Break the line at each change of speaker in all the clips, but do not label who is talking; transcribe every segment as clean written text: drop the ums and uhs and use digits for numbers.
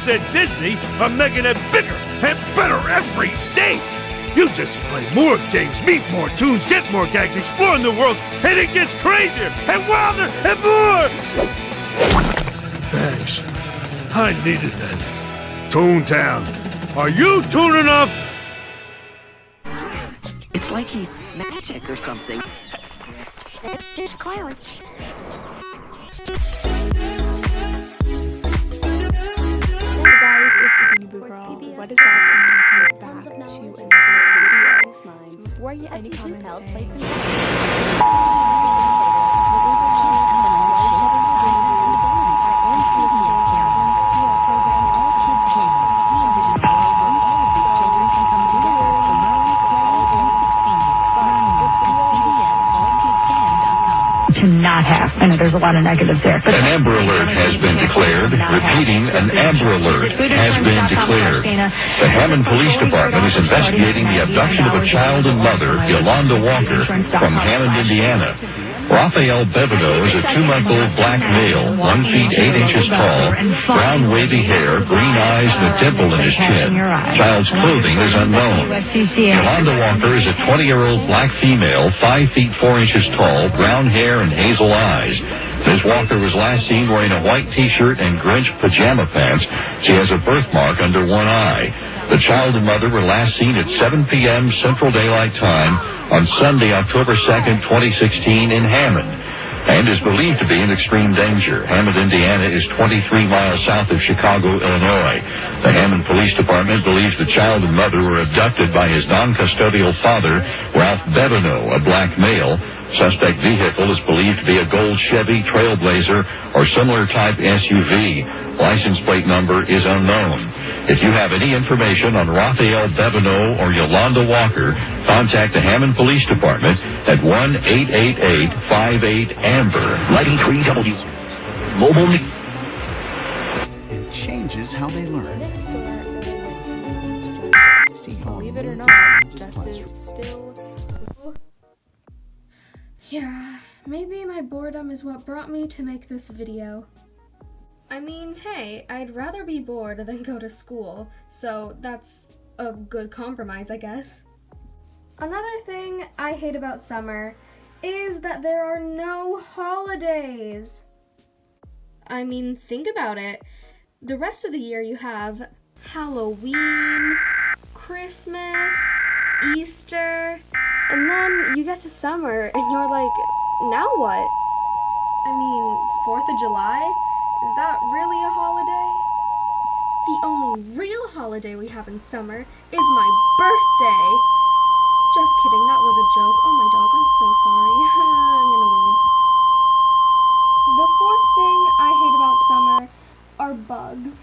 parks at Disney are making it bigger and better every day. You just play more games, meet more tunes, get more gags, explore new worlds, and it gets crazier and wilder and more! Thanks. I needed that. Toontown, are you tuned enough?
It's like he's magic or something.
Just clouds.
Hey guys, it's BooTube. What is up? Welcome back to another video. So before I get any comments saying
kids come in all shapes, sizes, and abilities. And CBS Caring. Through our program, All Kids Can, we envision a world where all of these children can come together to learn, play, and succeed. Learn more at cbsallkidscan.com.
To not have. I know there's a lot of negatives there. But
an Amber Alert has been declared. Repeating, an Amber Alert has been declared. The Hammond Police Department is investigating the abduction of a child and mother, Yolanda Walker, from Hammond, Indiana. Raphael Bebineau is a 2-month-old black male, 1 feet 8 inches tall, brown wavy hair, green eyes, and a dimple in his chin. Child's clothing is unknown. Yolanda Walker is a 20-year-old black female, 5 feet 4 inches tall, brown hair and hazel eyes. Ms. Walker was last seen wearing a white t-shirt and Grinch pajama pants. She has a birthmark under one eye. The child and mother were last seen at 7 p.m. Central Daylight Time on Sunday, October 2nd, 2016 in Hammond, and is believed to be in extreme danger. Hammond, Indiana is 23 miles south of Chicago, Illinois. The Hammond Police Department believes the child and mother were abducted by his non-custodial father, Ralph Bebineau, a black male. Suspect vehicle is believed to be a gold Chevy Trailblazer or similar type SUV. License plate number is unknown. If you have any information on Raphael Bebineau or Yolanda Walker, contact the Hammond Police Department at 1-888-58-AMBER.
Lighting 3W. Mobile.
It changes how they learn.
believe it or not, justice still. Yeah, maybe my boredom is what brought me to make this video. I mean, hey, I'd rather be bored than go to school, so that's a good compromise, I guess. Another thing I hate about summer is that there are no holidays. I mean, think about it. The rest of the year you have Halloween, Christmas, Easter, and then you get to summer and you're like, now what? I mean, 4th of July? Is that really a holiday? The only real holiday we have in summer is my birthday. Just kidding, that was a joke. Oh my dog, I'm so sorry. I'm gonna leave. The fourth thing I hate about summer are bugs.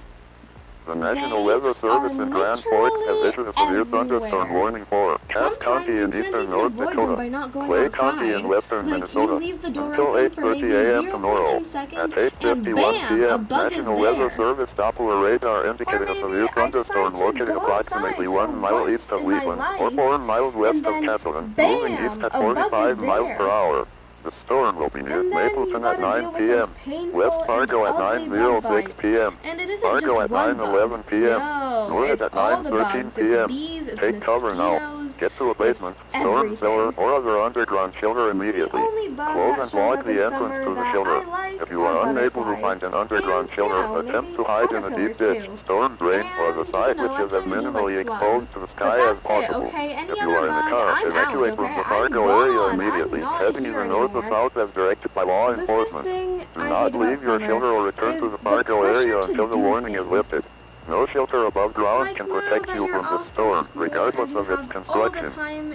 The National Weather Service in Grand Forks has issued a severe thunderstorm warning for Cass County in eastern North Dakota, Clay County in western Minnesota, until 8:30 a.m. tomorrow. At 8:51 p.m., National Weather Service Doppler radar indicating a severe thunderstorm located approximately 1 mile east of Wheatland, or 4 miles west of Castleton, moving east at 45 miles per hour. The storm will be near Mapleton at 9 p.m., West Fargo at 9:06 p.m., Fargo at 9:11 p.m., Norwood at 9:13 p.m. Take cover now. Get to a basement, storm cellar, or other underground shelter immediately. Close and lock the entrance to the shelter. If you are unable to find an underground shelter, attempt to hide in a deep ditch, storm drain, or the site which is as minimally exposed to the sky as possible. If you are in a car, evacuate from the Fargo area immediately, heading either north or south as directed by law enforcement. Do not leave your shelter or return to the Fargo area until the warning is lifted. No shelter above ground can protect you from the storm, regardless of its construction.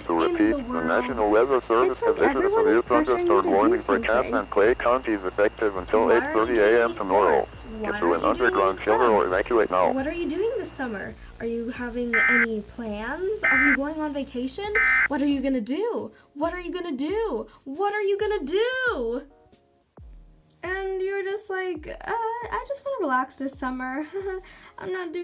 To repeat, the National Weather Service has issued a severe thunderstorm warning for Cass and Clay counties effective until 8:30 a.m. tomorrow. Get to an underground shelter or evacuate now.
What are you doing this summer? Are you having any plans? Are you going on vacation? What are you gonna do? What are you gonna do? What are you gonna do? And you're just like, I just want to relax this summer. I'm not doing